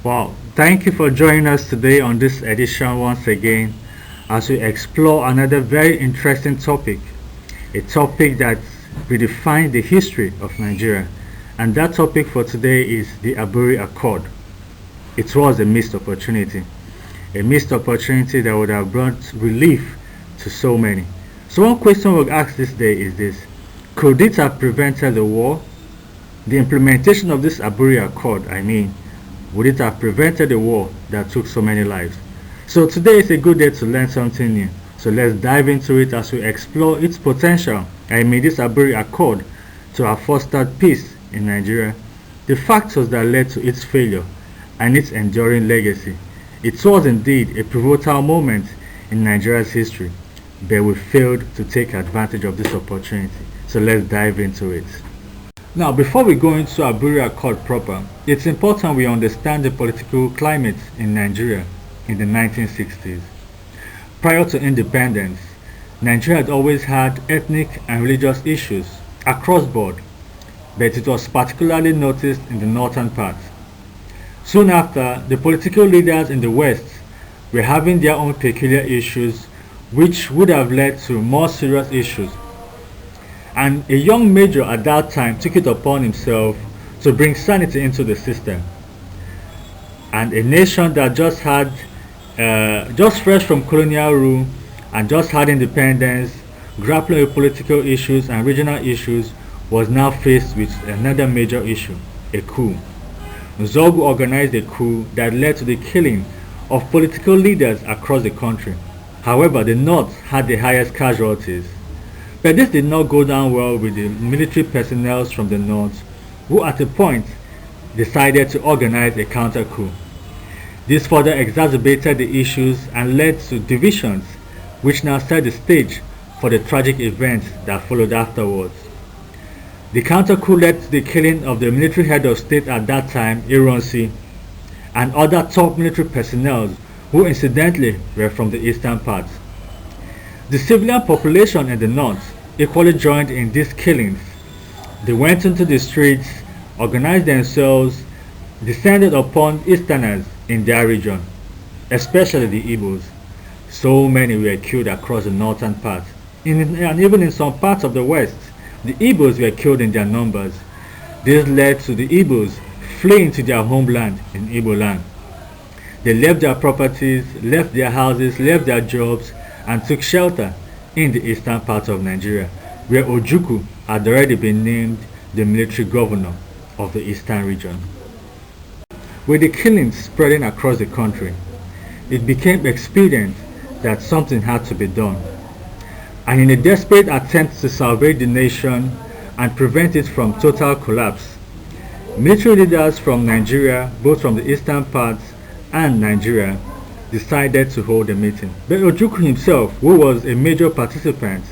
Wow, thank you for joining us today on this edition once again as we explore another very interesting topic, a topic that redefines the history of Nigeria. And that topic for today is the Aburi Accord. It was a missed opportunity that would have brought relief to so many. So one question we'll ask this day is this: could it have prevented the war? The implementation of this Aburi Accord, would it have prevented the war that took so many lives? So today is a good day to learn something new. So let's dive into it as we explore its potential. This Aburi Accord to have fostered peace in Nigeria, the factors that led to its failure, and its enduring legacy. It was indeed a pivotal moment in Nigeria's history, but we failed to take advantage of this opportunity. So let's dive into it. Now, before we go into Aburi Accord proper, it's important we understand the political climate in Nigeria in the 1960s. Prior to independence, Nigeria had always had ethnic and religious issues across board, but it was particularly noticed in the northern part. Soon after, the political leaders in the west were having their own peculiar issues, which would have led to more serious issues. And a young major at that time took it upon himself to bring sanity into the system. And a nation that just fresh from colonial rule and just had independence, grappling with political issues and regional issues, was now faced with another major issue, a coup. Zogu organized a coup that led to the killing of political leaders across the country. However, the North had the highest casualties. But this did not go down well with the military personnel from the North, who at a point decided to organize a counter coup. This further exacerbated the issues and led to divisions, which now set the stage for the tragic events that followed afterwards. The counter coup led to the killing of the military head of state at that time, Ironsi, and other top military personnel who incidentally were from the eastern part. The civilian population in the north equally joined in these killings. They went into the streets, organized themselves, descended upon easterners in their region, especially the Igbos. So many were killed across the northern part, and even in some parts of the west, the Igbos were killed in their numbers. This led to the Igbos fleeing to their homeland in Igbo land. They left their properties, left their houses, left their jobs, and took shelter in the eastern part of Nigeria, where Ojukwu had already been named the military governor of the eastern region. With the killings spreading across the country, it became expedient that something had to be done. And in a desperate attempt to salvage the nation and prevent it from total collapse, military leaders from Nigeria, both from the eastern parts and Nigeria, decided to hold a meeting. But Ojukwu himself, who was a major participant,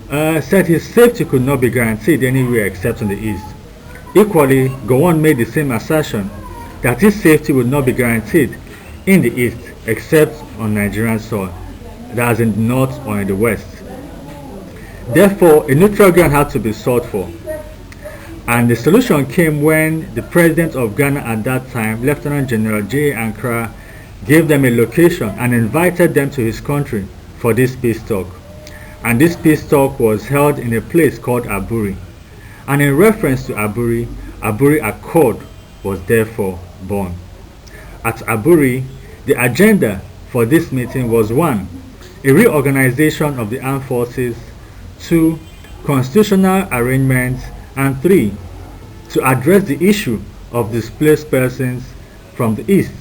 said his safety could not be guaranteed anywhere except in the east. Equally, Gowon made the same assertion that his safety would not be guaranteed in the east except on Nigerian soil, that is in the north or in the west. Therefore, a neutral ground had to be sought for. And the solution came when the president of Ghana at that time, Lieutenant General J. Ankara, gave them a location and invited them to his country for this peace talk. And this peace talk was held in a place called Aburi. And in reference to Aburi, Aburi Accord was therefore born. At Aburi, the agenda for this meeting was 1. A reorganization of the armed forces, 2. Constitutional arrangements, and 3. To address the issue of displaced persons from the east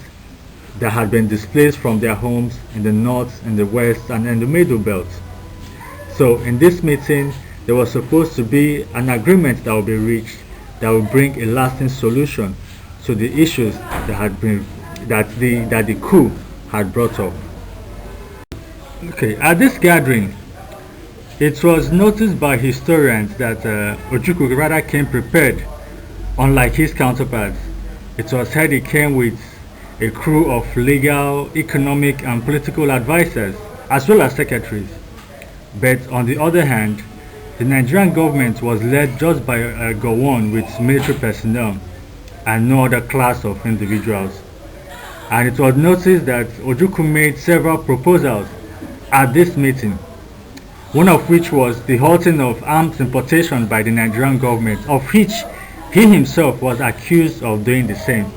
that had been displaced from their homes in the north, in the west, and in the middle belt. So in this meeting, there was supposed to be an agreement that would be reached that would bring a lasting solution to the issues that the coup had brought up. Okay, at this gathering, it was noticed by historians that Ojukwu rather came prepared, unlike his counterparts. It was said he came with a crew of legal, economic, and political advisors, as well as secretaries. But on the other hand, the Nigerian government was led just by Gowon with military personnel and no other class of individuals. And it was noticed that Ojukwu made several proposals at this meeting, one of which was the halting of arms importation by the Nigerian government, of which he himself was accused of doing the same.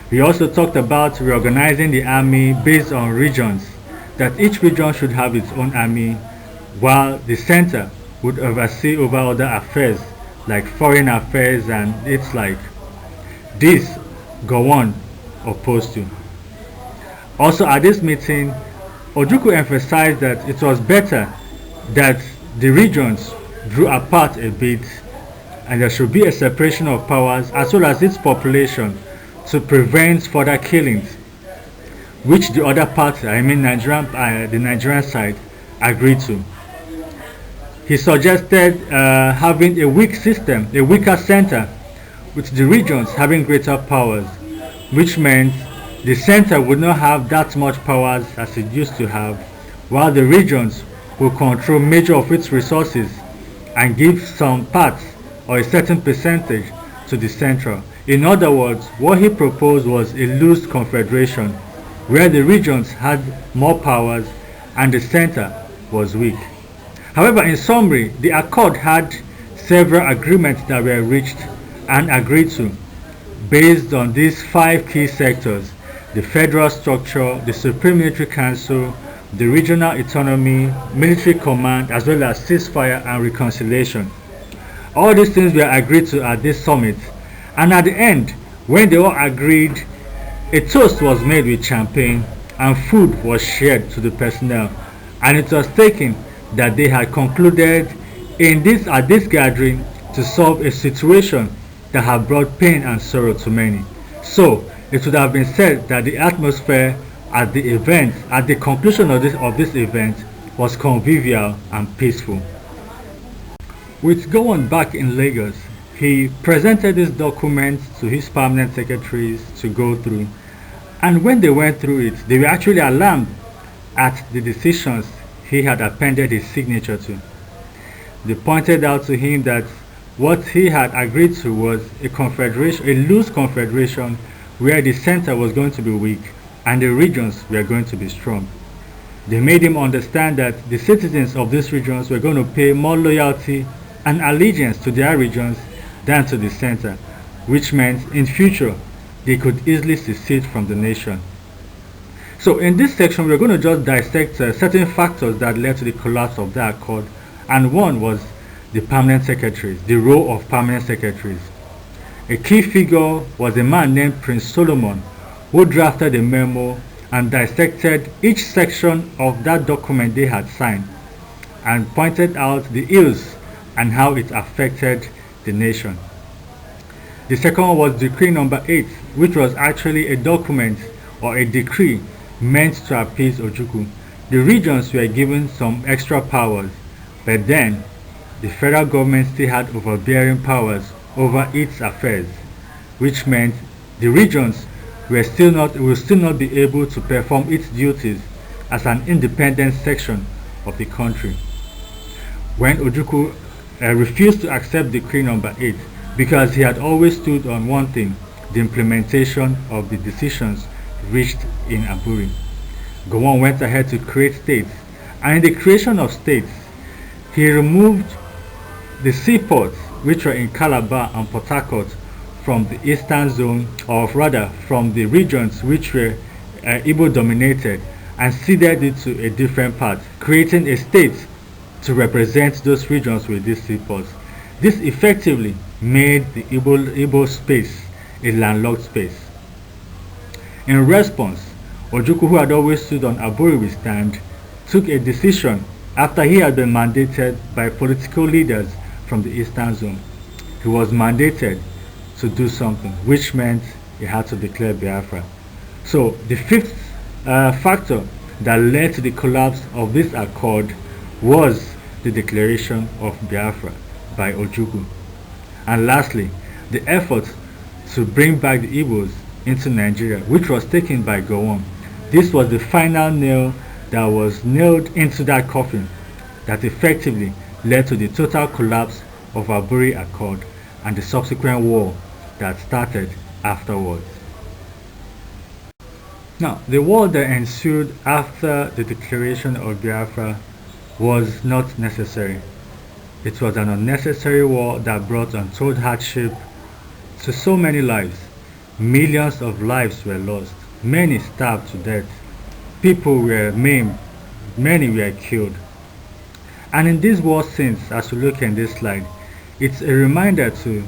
He also talked about reorganizing the army based on regions, that each region should have its own army, while the center would oversee over other affairs like foreign affairs, and it's like this Gowon opposed to. Also at this meeting, Ojukwu emphasized that it was better that the regions drew apart a bit and there should be a separation of powers as well as its population to prevent further killings, which the other party, I mean the Nigerian side, agreed to. He suggested having a weak system, a weaker center, with the regions having greater powers, which meant the center would not have that much powers as it used to have, while the regions will control major of its resources and give some parts or a certain percentage to the central. In other words, what he proposed was a loose confederation where the regions had more powers and the center was weak. However, in summary, the accord had several agreements that were reached and agreed to based on these 5 key sectors: the federal structure, the Supreme Military Council, the regional autonomy, military command, as well as ceasefire and reconciliation. All these things were agreed to at this summit, and at the end, when they all agreed, a toast was made with champagne and food was shared to the personnel, and it was taken that they had concluded at this gathering to solve a situation that had brought pain and sorrow to many. So it would have been said that the atmosphere at the conclusion of this event was convivial and peaceful. With Gowon back in Lagos, he presented this document to his permanent secretaries to go through, and when they went through it, they were actually alarmed at the decisions he had appended his signature to. They pointed out to him that what he had agreed to was a loose confederation where the center was going to be weak and the regions were going to be strong. They made him understand that the citizens of these regions were going to pay more loyalty and allegiance to their regions than to the center, which meant in future they could easily secede from the nation. So in this section we're going to just dissect certain factors that led to the collapse of the accord, and one was the permanent secretaries, the role of permanent secretaries. A key figure was a man named Prince Solomon, who drafted a memo and dissected each section of that document they had signed and pointed out the ills and how it affected the nation. The second one was Decree number 8, which was actually a document or a decree meant to appease Ojukwu. The regions were given some extra powers, but then the federal government still had overbearing powers over its affairs, which meant the regions will still not be able to perform its duties as an independent section of the country. When Ojukwu refused to accept Decree number 8 because he had always stood on one thing, the implementation of the decisions reached in Aburi. Gowon went ahead to create states, and in the creation of states, he removed the seaports which were in Calabar and Port Harcourt from the eastern zone, or rather from the regions which were Igbo dominated, and ceded it to a different part, creating a state to represent those regions with these seaports. This effectively made the Igbo space a landlocked space. In response, Ojukwu, who had always stood on Aburi stand, took a decision after he had been mandated by political leaders from the eastern zone. He was mandated to do something, which meant he had to declare Biafra. So the fifth factor that led to the collapse of this accord was the declaration of Biafra by Ojukwu. And lastly, the effort to bring back the Igbos into Nigeria, which was taken by Gowon. This was the final nail that was nailed into that coffin that effectively led to the total collapse of Aburi Accord and the subsequent war that started afterwards. Now, the war that ensued after the declaration of Biafra was not necessary. It was an unnecessary war that brought untold hardship to so many lives. Millions of lives were lost. Many starved to death. People were maimed. Many were killed. And in these war scenes, as we look in this slide, it's a reminder to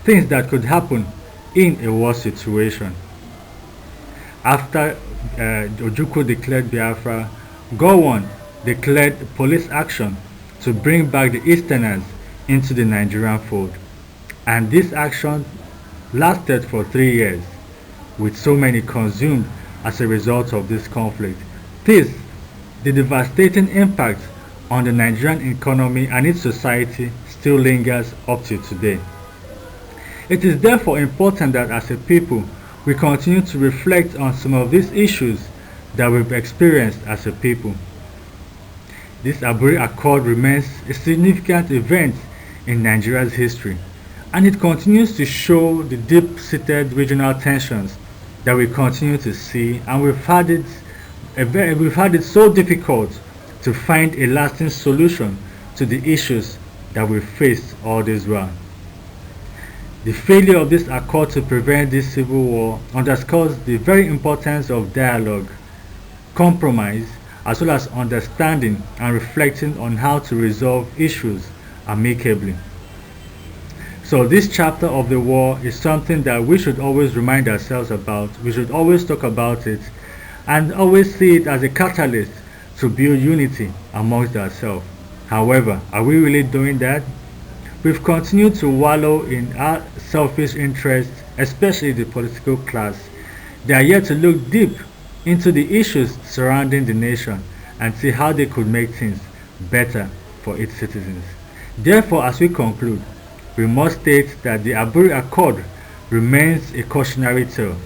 things that could happen in a war situation. After Ojukwu declared Biafra, Gowon declared police action to bring back the Easterners into the Nigerian fold. And this action lasted for 3 years, with so many consumed as a result of this conflict. This, the devastating impact on the Nigerian economy and its society still lingers up to today. It is therefore important that as a people, we continue to reflect on some of these issues that we've experienced as a people. This Aburi Accord remains a significant event in Nigeria's history, and it continues to show the deep-seated regional tensions that we continue to see, and we've had it so difficult to find a lasting solution to the issues that we faced all this while. The failure of this accord to prevent this civil war underscores the very importance of dialogue, compromise, as well as understanding and reflecting on how to resolve issues amicably. So this chapter of the war is something that we should always remind ourselves about. We should always talk about it and always see it as a catalyst to build unity amongst ourselves. However, are we really doing that? We've continued to wallow in our selfish interests, especially the political class. They are yet to look deep into the issues surrounding the nation and see how they could make things better for its citizens. Therefore, as we conclude, we must state that the Aburi Accord remains a cautionary tale.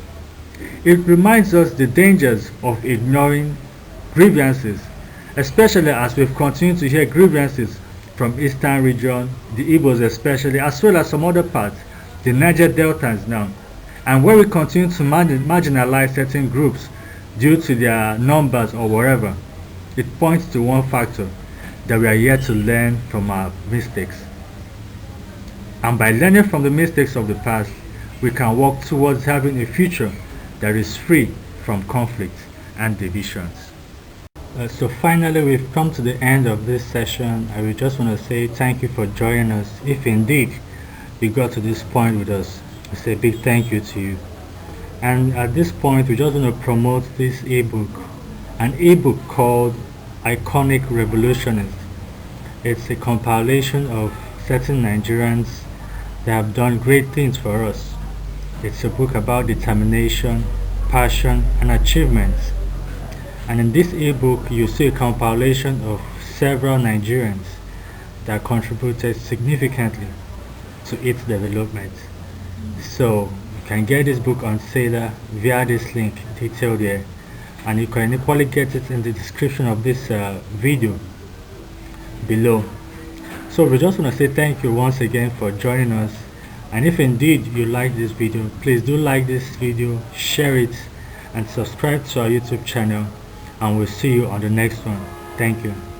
It reminds us the dangers of ignoring grievances, especially as we've continued to hear grievances from Eastern region, the Igbos especially, as well as some other parts, the Niger Deltans now, and where we continue to marginalize certain groups due to their numbers or whatever. It points to one factor, that we are yet to learn from our mistakes. And by learning from the mistakes of the past, we can work towards having a future that is free from conflict and divisions. So finally, we've come to the end of this session. I would just want to say thank you for joining us. If indeed you got to this point with us, I say a big thank you to you. And at this point, we just want to promote this ebook, an ebook called Iconic Revolutionists. It's a compilation of certain Nigerians that have done great things for us. It's a book about determination, passion, and achievements. And in this ebook, you see a compilation of several Nigerians that contributed significantly to its development. So you can get this book on sale via this link detailed here, and you can equally get it in the description of this video below. So we just want to say thank you once again for joining us, and if indeed you like this video, please do like this video, share it, and subscribe to our YouTube channel, and we'll see you on the next one. Thank you.